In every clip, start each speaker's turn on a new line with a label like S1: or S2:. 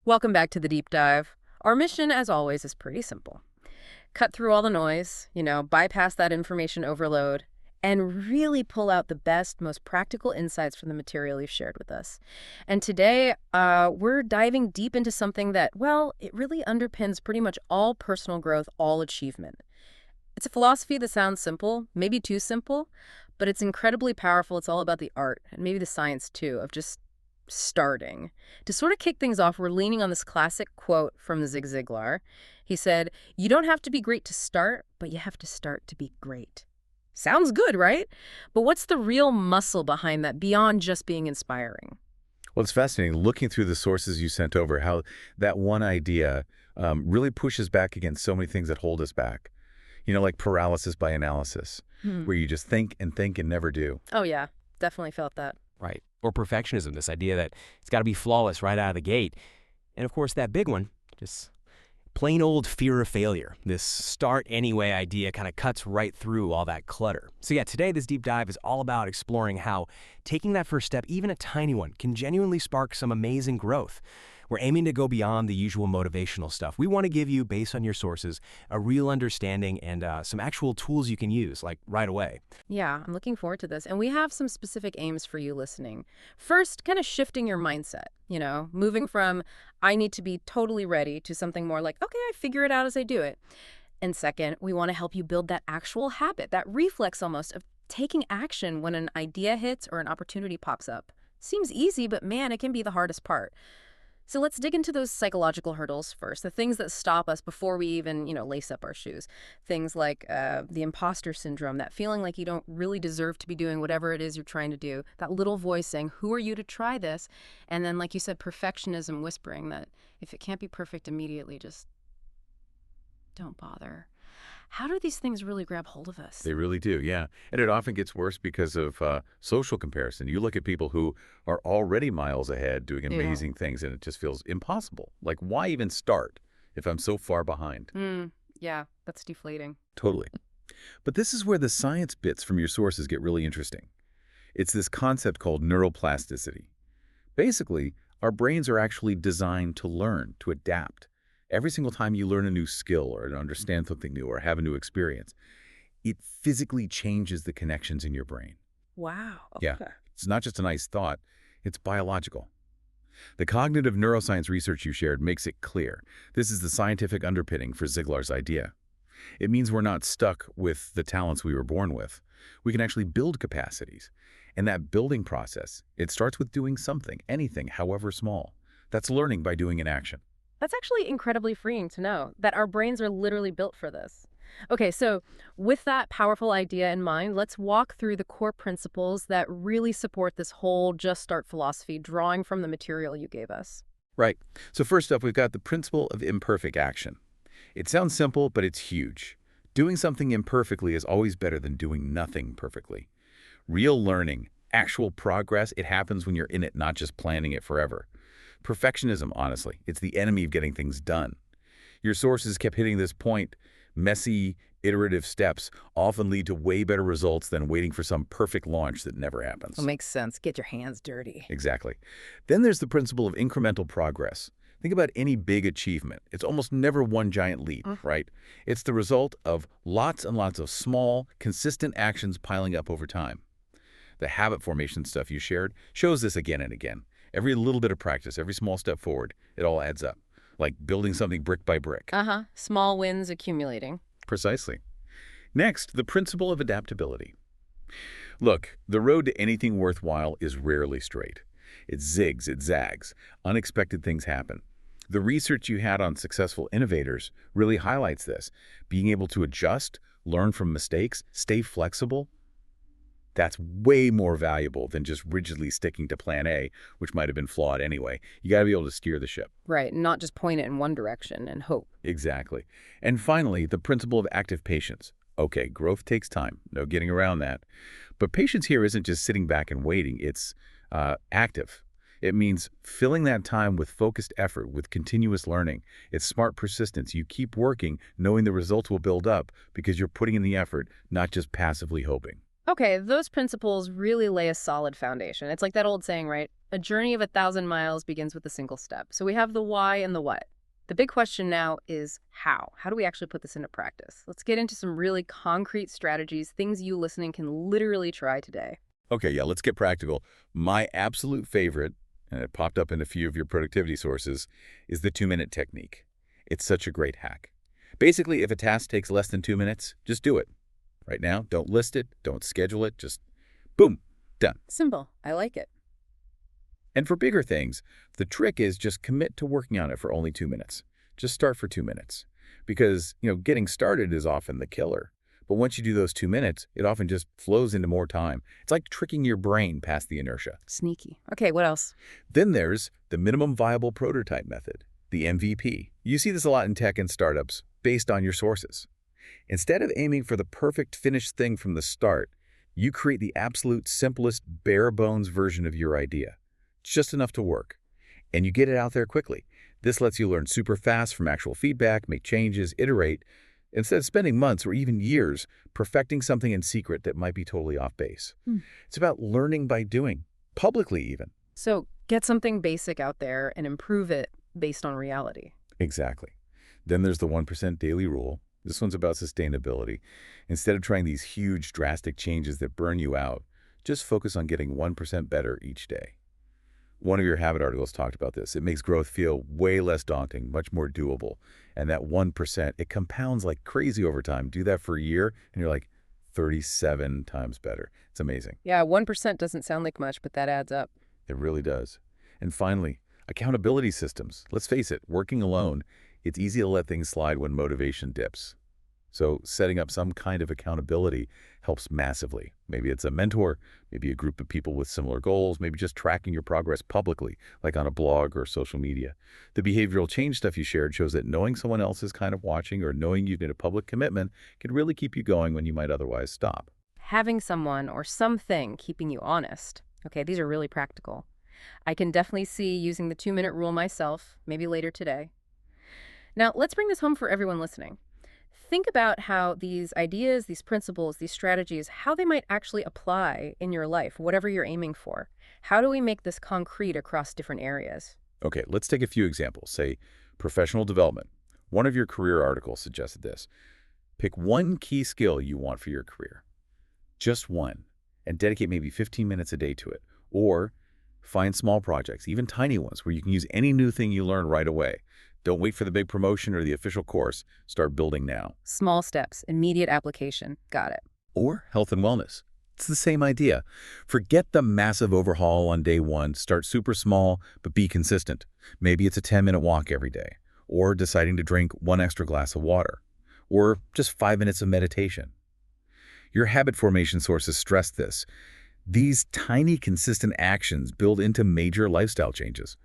S1: Welcome back to the deep dive. Our mission, as always, is pretty simple. Cut through all the noise, bypass that information overload, and really pull out the best, most practical insights from the material you've shared with us. And today, we're diving deep into something that, well, it really underpins pretty much all personal growth, all achievement. It's a philosophy that sounds simple, maybe too simple, but it's incredibly powerful. It's all about the art, and maybe the science too, of just starting. To sort of kick things off, we're leaning on this classic quote from Zig Ziglar. He said, "You don't have to be great to start, but you have to start to be great." Sounds good, right? But what's the real muscle behind that beyond just being inspiring?
S2: Well, it's fascinating looking through the sources you sent over, how that one idea really pushes back against so many things that hold us back. Like paralysis by analysis, where you just think and never do.
S1: Oh yeah, definitely felt that.
S3: Right. Or perfectionism, this idea that it's got to be flawless right out of the gate. And of course, that big one, just plain old fear of failure. This start anyway idea kind of cuts right through all that clutter. So yeah, today this deep dive is all about exploring how taking that first step, even a tiny one, can genuinely spark some amazing growth. We're aiming to go beyond the usual motivational stuff. We want to give you, based on your sources, a real understanding and some actual tools you can use, like right away.
S1: Yeah, I'm looking forward to this. And we have some specific aims for you listening. First, kind of shifting your mindset, moving from I need to be totally ready to something more like, okay, I figure it out as I do it. And second, we want to help you build that actual habit, that reflex almost of taking action when an idea hits or an opportunity pops up. Seems easy, but man, it can be the hardest part. So let's dig into those psychological hurdles first, the things that stop us before we even, lace up our shoes. Things like the imposter syndrome, that feeling like you don't really deserve to be doing whatever it is you're trying to do, that little voice saying, who are you to try this? And then, like you said, perfectionism whispering that if it can't be perfect immediately, just don't bother. How do these things really grab hold of us?
S2: They really do, yeah. And it often gets worse because of social comparison. You look at people who are already miles ahead doing amazing things, and it just feels impossible. Like, why even start if I'm so far behind?
S1: Yeah, that's deflating.
S2: Totally. But this is where the science bits from your sources get really interesting. It's this concept called neuroplasticity. Basically, our brains are actually designed to learn, to adapt. Every single time you learn a new skill or understand something new or have a new experience, it physically changes the connections in your brain.
S1: Wow.
S2: Yeah,
S1: Okay.
S2: it's not just a nice thought, it's biological. The cognitive neuroscience research you shared makes it clear. This is the scientific underpinning for Ziglar's idea. It means we're not stuck with the talents we were born with. We can actually build capacities. And that building process, it starts with doing something, anything, however small. That's learning by doing an action.
S1: That's actually incredibly freeing to know that our brains are literally built for this. Okay, so with that powerful idea in mind, let's walk through the core principles that really support this whole just start philosophy, drawing from the material you gave us.
S2: Right. So first up, we've got the principle of imperfect action. It sounds simple, but it's huge. Doing something imperfectly is always better than doing nothing perfectly. Real learning, actual progress, it happens when you're in it, not just planning it forever. Perfectionism, honestly, it's the enemy of getting things done. Your sources kept hitting this point. Messy, iterative steps often lead to way better results than waiting for some perfect launch that never happens.
S1: Well, makes sense. Get your hands dirty.
S2: Exactly. Then there's the principle of incremental progress. Think about any big achievement. It's almost never one giant leap, right? It's the result of lots and lots of small, consistent actions piling up over time. The habit formation stuff you shared shows this again and again. Every little bit of practice, every small step forward, it all adds up. Like building something brick by brick.
S1: Small wins accumulating.
S2: Precisely. Next, the principle of adaptability. Look, the road to anything worthwhile is rarely straight. It zigs, it zags. Unexpected things happen. The research you had on successful innovators really highlights this. Being able to adjust, learn from mistakes, stay flexible, that's way more valuable than just rigidly sticking to plan A, which might have been flawed anyway. You got to be able to steer the ship.
S1: Right, not just point it in one direction and hope.
S2: Exactly. And finally, the principle of active patience. Okay, growth takes time. No getting around that. But patience here isn't just sitting back and waiting. It's active. It means filling that time with focused effort, with continuous learning. It's smart persistence. You keep working, knowing the results will build up because you're putting in the effort, not just passively hoping.
S1: Okay, those principles really lay a solid foundation. It's like that old saying, right? A journey of 1,000 miles begins with a single step. So we have the why and the what. The big question now is how? How do we actually put this into practice? Let's get into some really concrete strategies, things you listening can literally try today.
S2: Okay, yeah, let's get practical. My absolute favorite, and it popped up in a few of your productivity sources, is the 2-minute technique. It's such a great hack. Basically, if a task takes less than 2 minutes, just do it. Right now, don't list it, don't schedule it, just boom, done.
S1: Simple. I like it.
S2: And for bigger things, the trick is just commit to working on it for only 2 minutes. Just start for 2 minutes. Because, getting started is often the killer. But once you do those 2 minutes, it often just flows into more time. It's like tricking your brain past the inertia.
S1: Sneaky. Okay, what else?
S2: Then there's the minimum viable prototype method, the MVP. You see this a lot in tech and startups, based on your sources. Instead of aiming for the perfect finished thing from the start, you create the absolute simplest, bare-bones version of your idea. Just enough to work. And you get it out there quickly. This lets you learn super fast from actual feedback, make changes, iterate, instead of spending months or even years perfecting something in secret that might be totally off base. It's about learning by doing, publicly even.
S1: So get something basic out there and improve it based on reality.
S2: Exactly. Then there's the 1% daily rule. This one's about sustainability. Instead of trying these huge, drastic changes that burn you out, just focus on getting 1% better each day. One of your Habit articles talked about this. It makes growth feel way less daunting, much more doable. And that 1%, it compounds like crazy over time. Do that for a year, and you're like 37 times better. It's amazing.
S1: Yeah, 1% doesn't sound like much, but that adds up.
S2: It really does. And finally, accountability systems. Let's face it, working alone, it's easy to let things slide when motivation dips. So setting up some kind of accountability helps massively. Maybe it's a mentor, maybe a group of people with similar goals, maybe just tracking your progress publicly, like on a blog or social media. The behavioral change stuff you shared shows that knowing someone else is kind of watching or knowing you've made a public commitment can really keep you going when you might otherwise stop.
S1: Having someone or something keeping you honest. Okay, these are really practical. I can definitely see using the 2-minute rule myself, maybe later today. Now, let's bring this home for everyone listening. Think about how these ideas, these principles, these strategies, how they might actually apply in your life, whatever you're aiming for. How do we make this concrete across different areas?
S2: Okay, let's take a few examples. Say, professional development. One of your career articles suggested this. Pick one key skill you want for your career. Just one. And dedicate maybe 15 minutes a day to it. Or find small projects, even tiny ones, where you can use any new thing you learn right away. Don't wait for the big promotion or the official course. Start building now.
S1: Small steps, immediate application. Got it.
S2: Or health and wellness. It's the same idea. Forget the massive overhaul on day one. Start super small, but be consistent. Maybe it's a 10-minute walk every day, or deciding to drink 1 extra glass of water, or just 5 minutes of meditation. Your habit formation sources stress this. These tiny, consistent actions build into major lifestyle changes.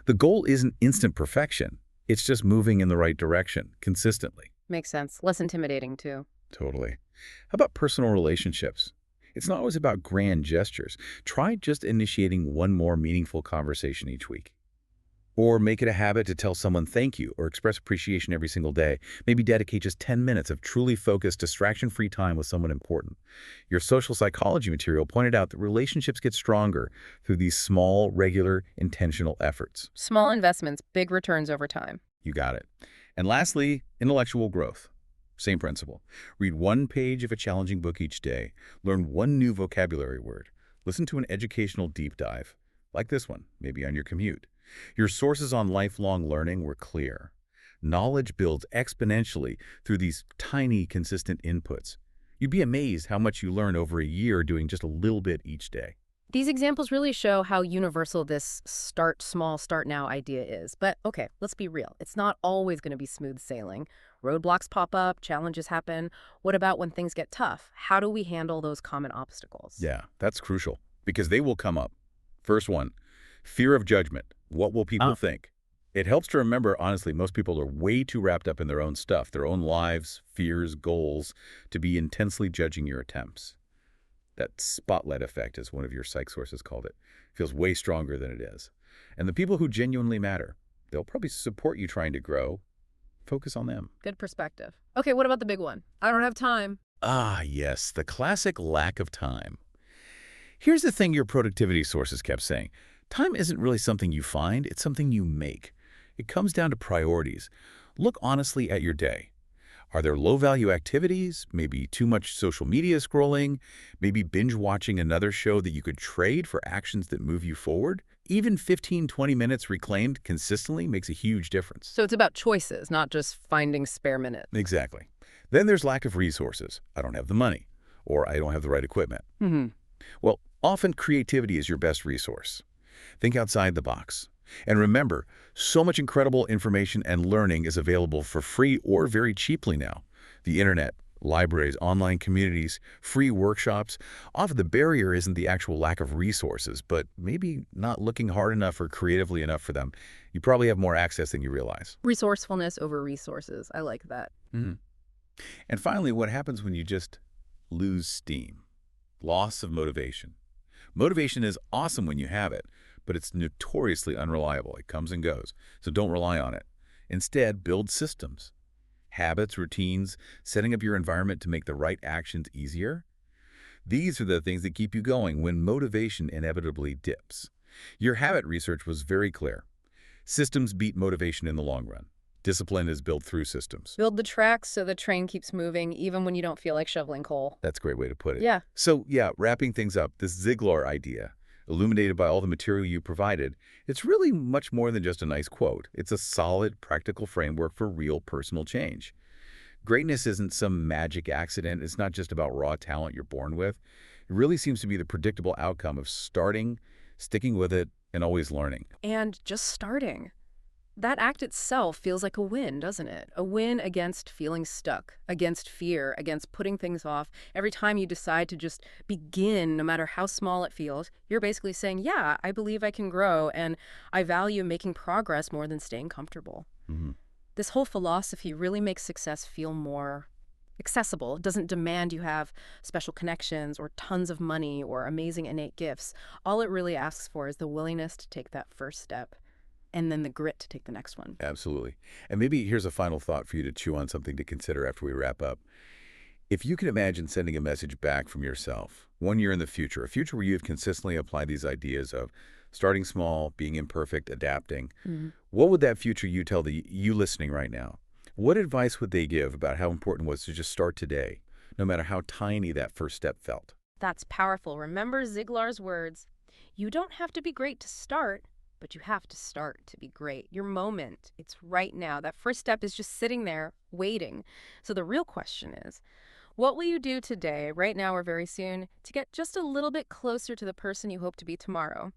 S2: The goal isn't instant perfection. It's just moving in the right direction, consistently.
S1: Makes sense. Less intimidating, too.
S2: Totally. How about personal relationships? It's not always about grand gestures. Try just initiating one more meaningful conversation each week. Or make it a habit to tell someone thank you or express appreciation every single day. Maybe dedicate just 10 minutes of truly focused, distraction-free time with someone important. Your social psychology material pointed out that relationships get stronger through these small, regular, intentional efforts.
S1: Small investments, big returns over time.
S2: You got it. And lastly, intellectual growth. Same principle. Read one page of a challenging book each day. Learn one new vocabulary word. Listen to an educational deep dive, like this one, maybe on your commute. Your sources on lifelong learning were clear. Knowledge builds exponentially through these tiny, consistent inputs. You'd be amazed how much you learn over a year doing just a little bit each day.
S1: These examples really show how universal this start small, start now idea is. But okay, let's be real. It's not always going to be smooth sailing. Roadblocks pop up, challenges happen. What about when things get tough? How do we handle those common obstacles?
S2: Yeah, that's crucial, because they will come up. First one, fear of judgment. What will people think? It helps to remember, honestly, most people are way too wrapped up in their own stuff, their own lives, fears, goals, to be intensely judging your attempts. That spotlight effect, as one of your psych sources called it, feels way stronger than it is. And the people who genuinely matter, they'll probably support you trying to grow. Focus on them.
S1: Good perspective. Okay, what about the big one? I don't have time.
S2: Ah, yes, the classic lack of time. Here's the thing your productivity sources kept saying. Time isn't really something you find, it's something you make. It comes down to priorities. Look honestly at your day. Are there low-value activities, maybe too much social media scrolling, maybe binge-watching another show that you could trade for actions that move you forward? Even 15-20 minutes reclaimed consistently makes a huge difference.
S1: So it's about choices, not just finding spare minutes.
S2: Exactly. Then there's lack of resources. I don't have the money, or I don't have the right equipment.
S1: Hmm.
S2: Well, often creativity is your best resource. Think outside the box. And remember, so much incredible information and learning is available for free or very cheaply now. The internet, libraries, online communities, free workshops. Often the barrier isn't the actual lack of resources, but maybe not looking hard enough or creatively enough for them. You probably have more access than you realize.
S1: Resourcefulness over resources. I like that.
S2: Mhm. And finally, what happens when you just lose steam? Loss of motivation. Motivation is awesome when you have it, but it's notoriously unreliable. It comes and goes, so don't rely on it. Instead, build systems, habits, routines, setting up your environment to make the right actions easier. These are the things that keep you going when motivation inevitably dips. Your habit research was very clear. Systems beat motivation in the long run. Discipline is built through systems.
S1: Build the tracks so the train keeps moving, even when you don't feel like shoveling coal.
S2: That's a great way to put it.
S1: Yeah.
S2: So, yeah, wrapping things up, this Ziglar idea, illuminated by all the material you provided, it's really much more than just a nice quote. It's a solid, practical framework for real personal change. Greatness isn't some magic accident. It's not just about raw talent you're born with. It really seems to be the predictable outcome of starting, sticking with it, and always learning.
S1: And just starting. That act itself feels like a win, doesn't it? A win against feeling stuck, against fear, against putting things off. Every time you decide to just begin, no matter how small it feels, you're basically saying, yeah, I believe I can grow, and I value making progress more than staying comfortable.
S2: Mhm.
S1: This whole philosophy really makes success feel more accessible. It doesn't demand you have special connections or tons of money or amazing innate gifts. All it really asks for is the willingness to take that first step, and then the grit to take the next one.
S2: Absolutely. And maybe here's a final thought for you to chew on, something to consider after we wrap up. If you can imagine sending a message back from yourself, 1 year in the future, a future where you've consistently applied these ideas of starting small, being imperfect, adapting, what would that future you tell the you listening right now? What advice would they give about how important it was to just start today, no matter how tiny that first step felt?
S1: That's powerful. Remember Ziglar's words. You don't have to be great to start, but you have to start to be great. Your moment, it's right now. That first step is just sitting there, waiting. So the real question is, what will you do today, right now or very soon, to get just a little bit closer to the person you hope to be tomorrow?